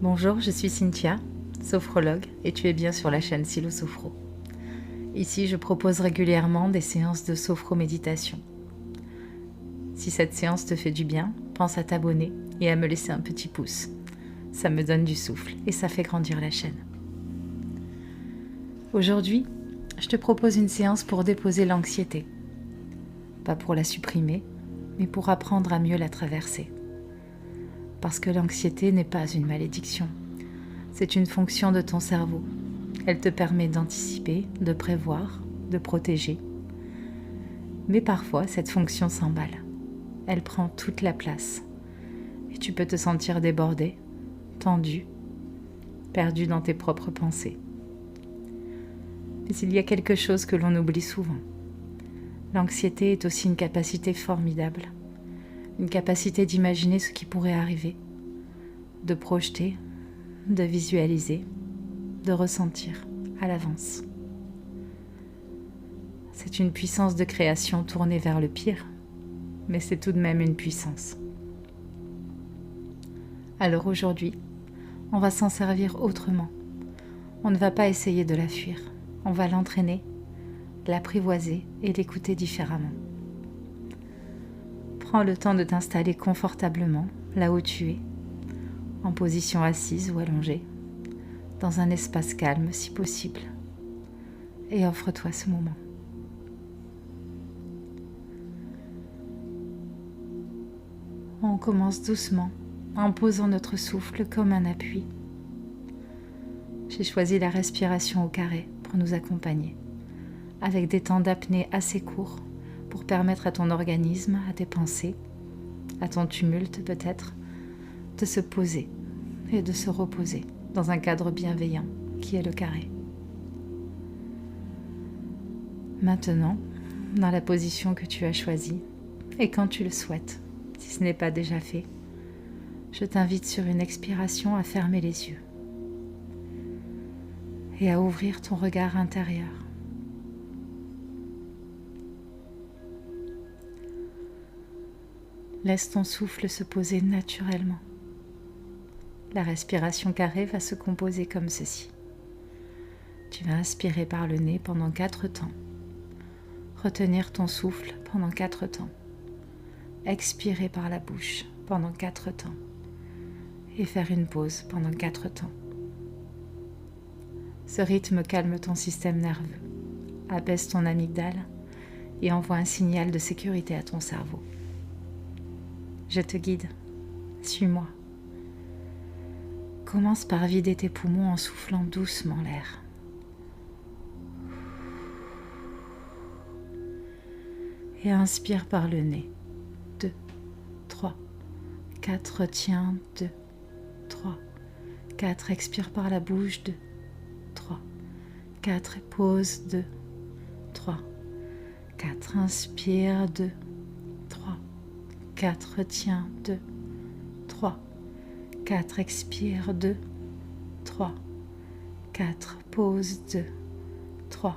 Bonjour, je suis Cynthia, sophrologue, et tu es bien sur la chaîne Silo Sophro. Ici, je propose régulièrement des séances de sophro-méditation. Si cette séance te fait du bien, pense à t'abonner et à me laisser un petit pouce. Ça me donne du souffle et ça fait grandir la chaîne. Aujourd'hui, je te propose une séance pour déposer l'anxiété. Pas pour la supprimer, mais pour apprendre à mieux la traverser. Parce que l'anxiété n'est pas une malédiction. C'est une fonction de ton cerveau. Elle te permet d'anticiper, de prévoir, de protéger. Mais parfois, cette fonction s'emballe. Elle prend toute la place. Et tu peux te sentir débordé, tendu, perdu dans tes propres pensées. Mais il y a quelque chose que l'on oublie souvent. L'anxiété est aussi une capacité formidable. Une capacité d'imaginer ce qui pourrait arriver, de projeter, de visualiser, de ressentir à l'avance. C'est une puissance de création tournée vers le pire, mais c'est tout de même une puissance. Alors aujourd'hui, on va s'en servir autrement. On ne va pas essayer de la fuir, on va l'entraîner, l'apprivoiser et l'écouter différemment. Prends le temps de t'installer confortablement là où tu es, en position assise ou allongée, dans un espace calme si possible, et offre-toi ce moment. On commence doucement en posant notre souffle comme un appui. J'ai choisi la respiration au carré pour nous accompagner, avec des temps d'apnée assez courts pour permettre à ton organisme, à tes pensées, à ton tumulte peut-être, de se poser et de se reposer dans un cadre bienveillant qui est le carré. Maintenant, dans la position que tu as choisie, et quand tu le souhaites, si ce n'est pas déjà fait, je t'invite sur une expiration à fermer les yeux et à ouvrir ton regard intérieur. Laisse ton souffle se poser naturellement. La respiration carrée va se composer comme ceci. Tu vas inspirer par le nez pendant 4 temps. Retenir ton souffle pendant 4 temps. Expirer par la bouche pendant 4 temps. Et faire une pause pendant 4 temps. Ce rythme calme ton système nerveux, apaise ton amygdale et envoie un signal de sécurité à ton cerveau. Je te guide, suis-moi. Commence par vider tes poumons en soufflant doucement l'air. Et inspire par le nez. 2, 3, 4, retiens. 2, 3, 4, expire par la bouche. 2, 3, 4, pause. 2, 3, 4, inspire. 2, 3, 4, retiens. 2, 3, 4, expire. 2, 3, 4, pause. 2, 3,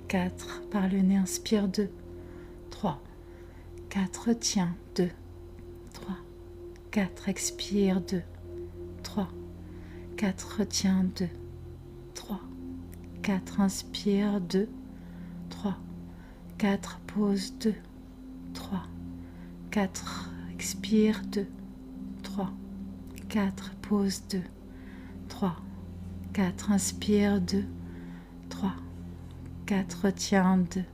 4, par le nez, inspire. 2, 3, 4, retiens. 2, 3, 4, expire. 2, 3, 4, retiens. 2, 3, 4, inspire. 2, 3, 4, pause. 2, 3, 4, expire. 2, 3, 4, pause. 2, 3, 4, inspire. 2, 3, 4, retiens. 2,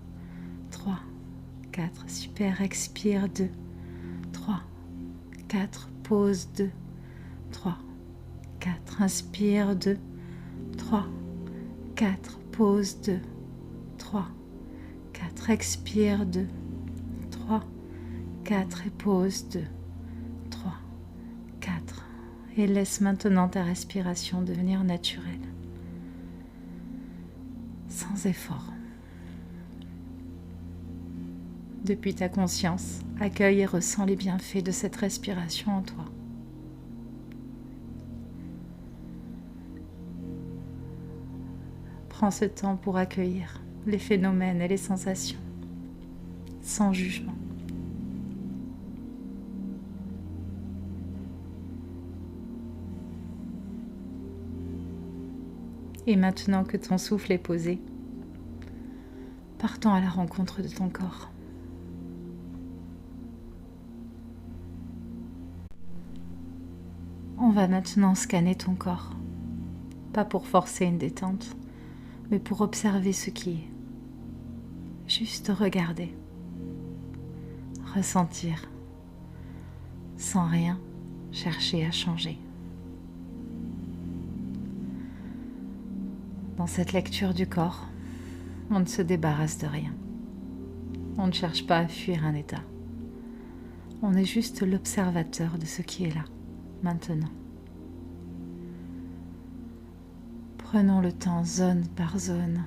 3, 4, super, expire. 2, 3, 4, pause. 2, 3, 4, inspire. 2, 3, 4, pause. 2, 3, 4, expire. 2, 3, 4 et pause. 2, 3, 4. Et laisse maintenant ta respiration devenir naturelle, sans effort. Depuis ta conscience, accueille et ressens les bienfaits de cette respiration en toi. Prends ce temps pour accueillir les phénomènes et les sensations, sans jugement. Et maintenant que ton souffle est posé, partons à la rencontre de ton corps. On va maintenant scanner ton corps, pas pour forcer une détente, mais pour observer ce qui est. Juste regarder, ressentir, sans rien chercher à changer. Dans cette lecture du corps, on ne se débarrasse de rien. On ne cherche pas à fuir un état. On est juste l'observateur de ce qui est là, maintenant. Prenons le temps, zone par zone,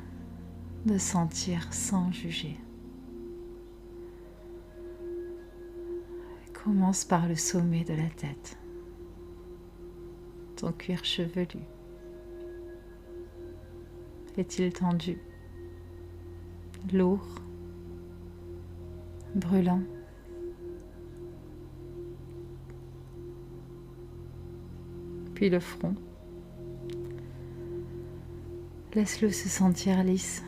de sentir sans juger. Commence par le sommet de la tête, ton cuir chevelu. Est-il tendu, lourd, brûlant? Puis le front. Laisse-le se sentir lisse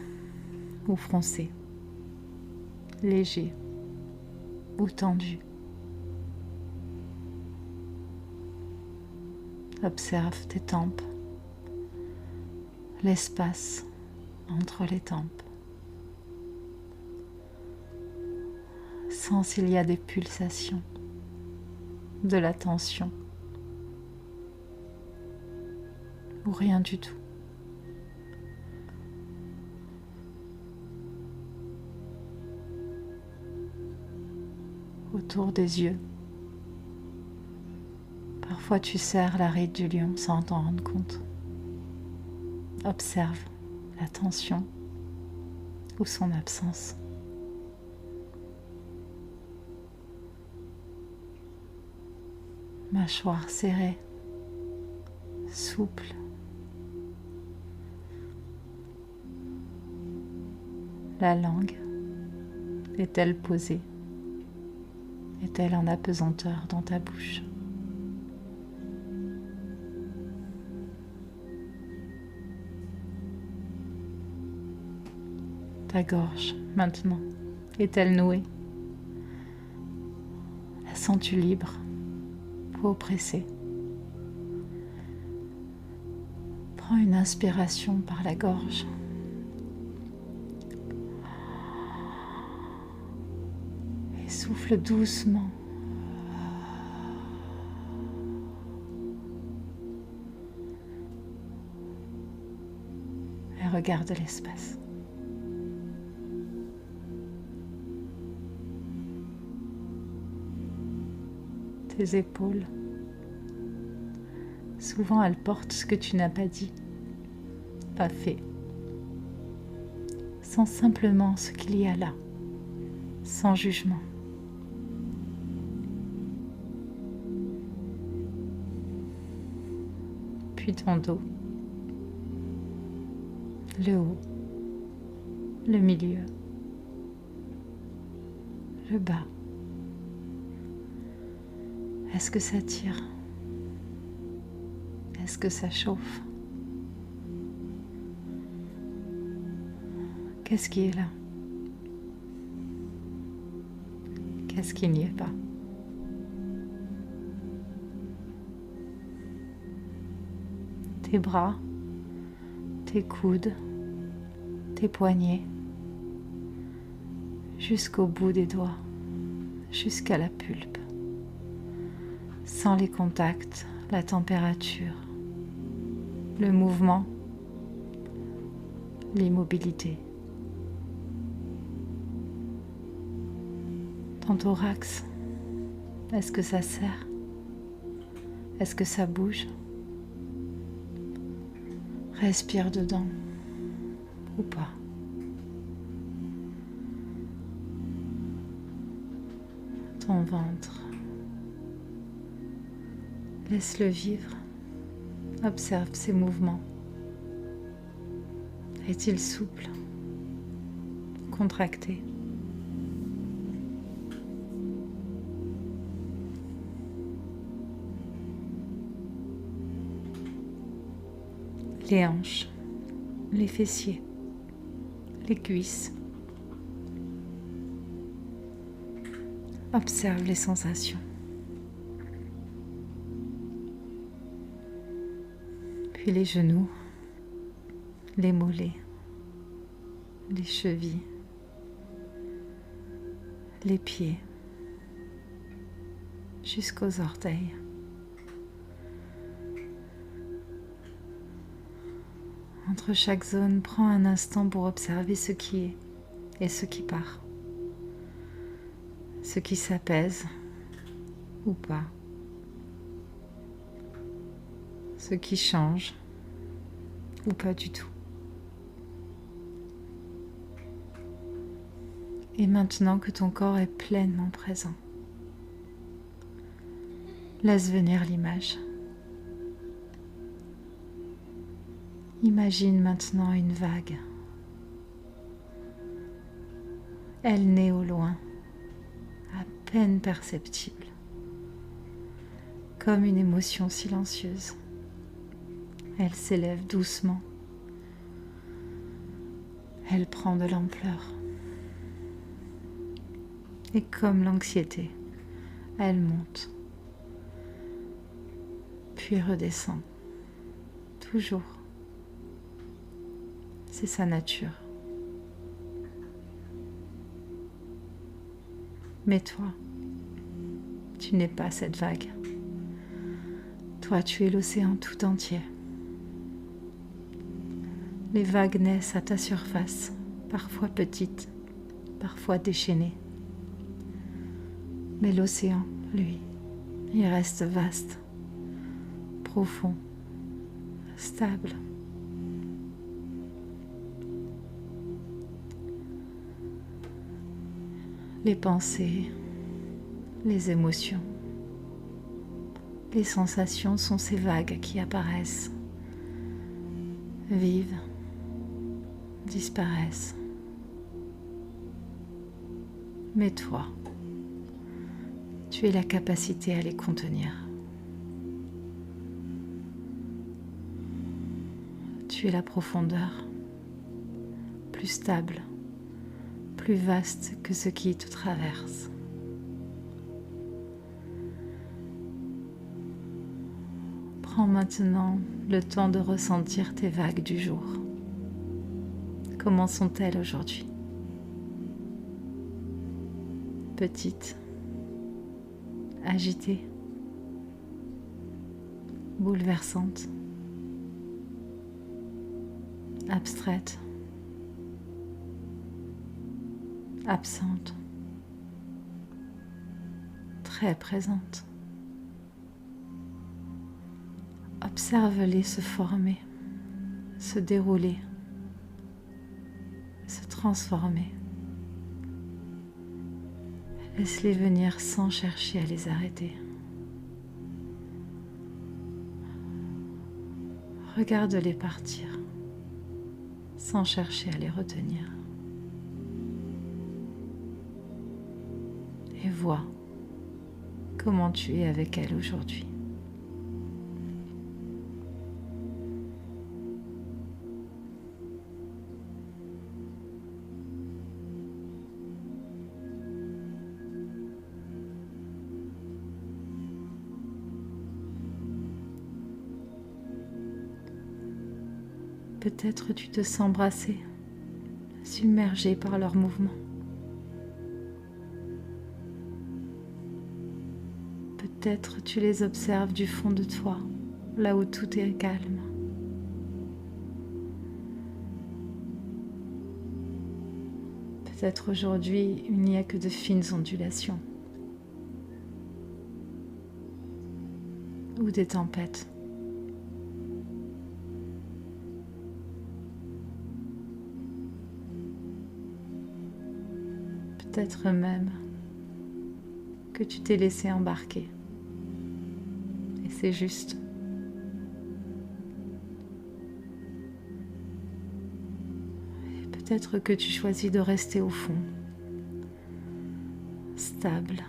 ou froncé, léger ou tendu. Observe tes tempes, l'espace entre les tempes. Sens s'il y a des pulsations, de la tension ou rien du tout. Autour des yeux, parfois tu serres la ride du lion sans t'en rendre compte. Observe la tension ou son absence. Mâchoire serrée, souple. La langue est-elle posée? Est-elle en apesanteur dans ta bouche? Ta gorge, maintenant, est-elle nouée? La sens-tu libre ou oppressée? Prends une inspiration par la gorge. Et souffle doucement. Et regarde l'espace. Tes épaules. Souvent, elles portent ce que tu n'as pas dit, pas fait. Sens simplement ce qu'il y a là, sans jugement. Puis ton dos, le haut, le milieu, le bas. Est-ce que ça tire? Est-ce que ça chauffe? Qu'est-ce qui est là? Qu'est-ce qui n'y est pas? Tes bras, tes coudes, tes poignets, jusqu'au bout des doigts, jusqu'à la pulpe. Sens les contacts, la température, le mouvement, l'immobilité. Ton thorax, est-ce que ça serre? Est-ce que ça bouge? Respire dedans ou pas. Ton ventre, laisse-le vivre. Observe ses mouvements. Est-il souple? Contracté? Les hanches, les fessiers, les cuisses. Observe les sensations. Puis les genoux, les mollets, les chevilles, les pieds, jusqu'aux orteils. Entre chaque zone, prends un instant pour observer ce qui est et ce qui part. Ce qui s'apaise ou pas. Ce qui change ou pas du tout. Et maintenant que ton corps est pleinement présent, laisse venir l'image. Imagine maintenant une vague. Elle naît au loin, à peine perceptible, comme une émotion silencieuse. Elle s'élève doucement. Elle prend de l'ampleur. Et comme l'anxiété, elle monte, puis redescend, toujours. C'est sa nature. Mais toi, tu n'es pas cette vague. Toi, tu es l'océan tout entier. Les vagues naissent à ta surface, parfois petites, parfois déchaînées. Mais l'océan, lui, il reste vaste, profond, stable. Les pensées, les émotions, les sensations sont ces vagues qui apparaissent, vivent, disparaissent. Mais toi, tu as la capacité à les contenir. Tu es la profondeur, plus stable, plus vaste que ce qui te traverse. Prends maintenant le temps de ressentir tes vagues du jour. Comment sont-elles aujourd'hui? Petites, agitées, bouleversantes, abstraites, absentes, très présentes. Observe-les se former, se dérouler, se transformer. Laisse-les venir sans chercher à les arrêter. Regarde-les partir sans chercher à les retenir. Et vois comment tu es avec elles aujourd'hui. Peut-être tu te sens brassé, submergé par leurs mouvements. Peut-être tu les observes du fond de toi, là où tout est calme. Peut-être aujourd'hui il n'y a que de fines ondulations ou des tempêtes. Peut-être même que tu t'es laissé embarquer. Et c'est juste. Et peut-être que tu choisis de rester au fond, stable,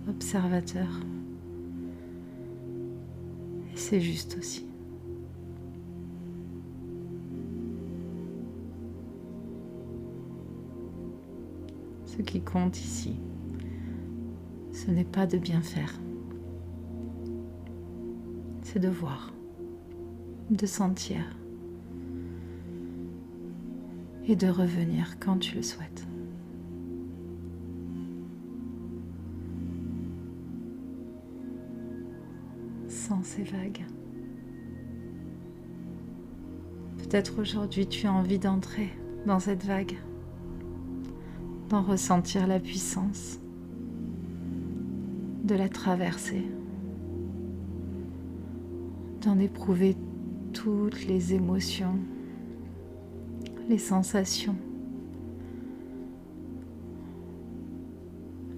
observateur. Et c'est juste aussi. Ce qui compte ici, ce n'est pas de bien faire, c'est de voir, de sentir et de revenir quand tu le souhaites. Sans ces vagues. Peut-être aujourd'hui tu as envie d'entrer dans cette vague, d'en ressentir la puissance, de la traverser, d'en éprouver toutes les émotions, les sensations,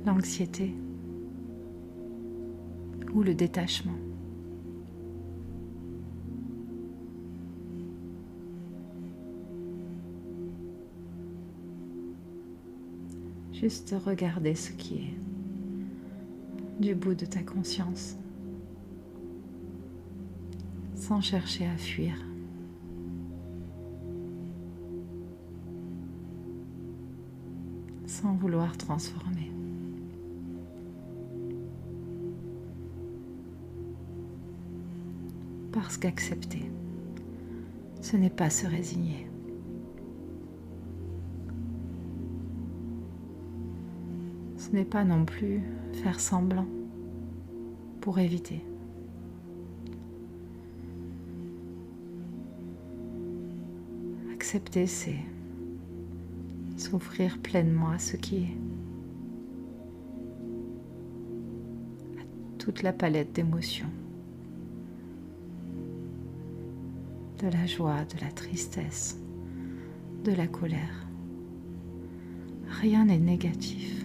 l'anxiété ou le détachement. Juste regarder ce qui est du bout de ta conscience, sans chercher à fuir. Sans vouloir transformer. Parce qu'accepter, ce n'est pas se résigner. Ce n'est pas non plus faire semblant pour éviter. Accepter, c'est s'offrir pleinement à ce qui est, à toute la palette d'émotions, de la joie, de la tristesse, de la colère. Rien n'est négatif.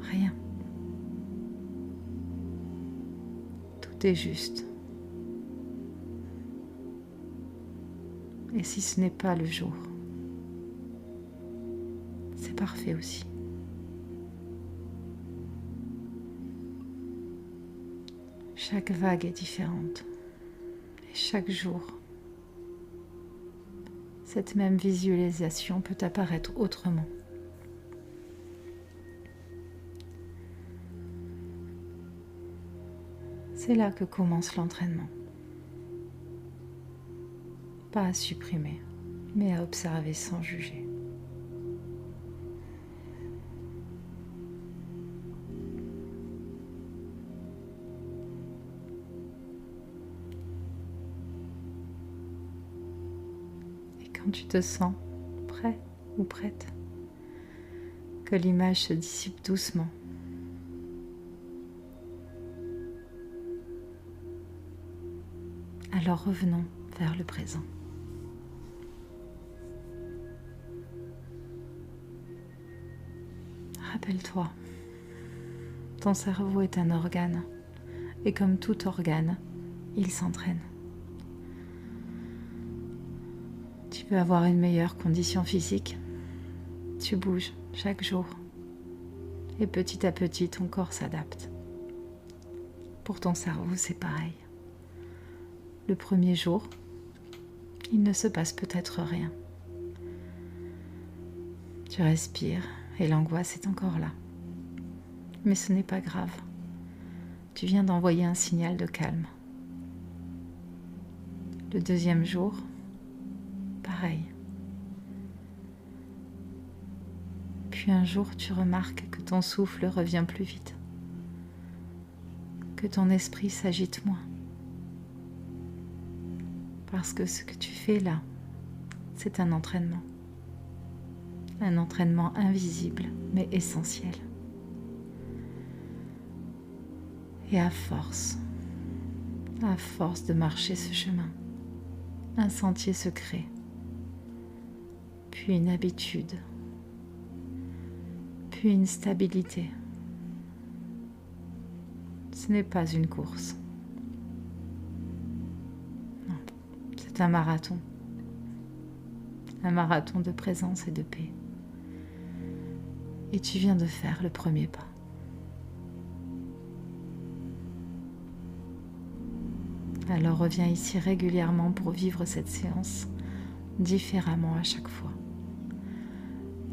Rien. Tout est juste. Et si ce n'est pas le jour, c'est parfait aussi. Chaque vague est différente. Et chaque jour, cette même visualisation peut apparaître autrement. C'est là que commence l'entraînement. Pas à supprimer, mais à observer sans juger. Et quand tu te sens prêt ou prête, que l'image se dissipe doucement, alors revenons vers le présent. Rappelle-toi, ton cerveau est un organe, et comme tout organe, il s'entraîne. Tu veux avoir une meilleure condition physique, tu bouges chaque jour, et petit à petit, ton corps s'adapte. Pour ton cerveau, c'est pareil. Le premier jour, il ne se passe peut-être rien. Tu respires et l'angoisse est encore là. Mais ce n'est pas grave. Tu viens d'envoyer un signal de calme. Le deuxième jour, pareil. Puis un jour, tu remarques que ton souffle revient plus vite, que ton esprit s'agite moins. Parce que ce que tu fais là, c'est un entraînement. Un entraînement invisible, mais essentiel. Et à force de marcher ce chemin, un sentier se crée, puis une habitude, puis une stabilité. Ce n'est pas une course. Non, c'est un marathon. Un marathon de présence et de paix. Et tu viens de faire le premier pas. Alors reviens ici régulièrement pour vivre cette séance différemment à chaque fois,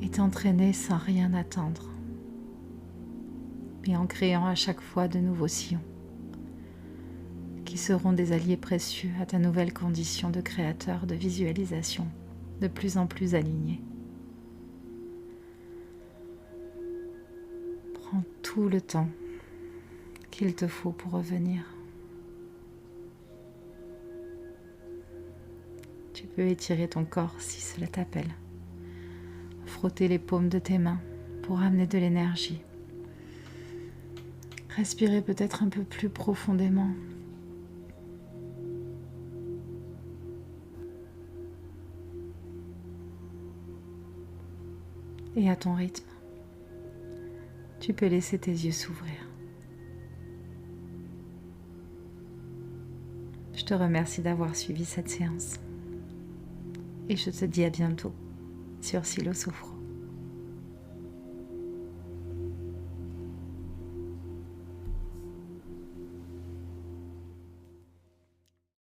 et t'entraîner sans rien attendre, mais en créant à chaque fois de nouveaux sillons qui seront des alliés précieux à ta nouvelle condition de créateur de visualisation de plus en plus alignée. Prends tout le temps qu'il te faut pour revenir. Tu peux étirer ton corps si cela t'appelle. Frotter les paumes de tes mains pour amener de l'énergie. Respirer peut-être un peu plus profondément. Et à ton rythme, tu peux laisser tes yeux s'ouvrir. Je te remercie d'avoir suivi cette séance. Et je te dis à bientôt sur Silo Sophro.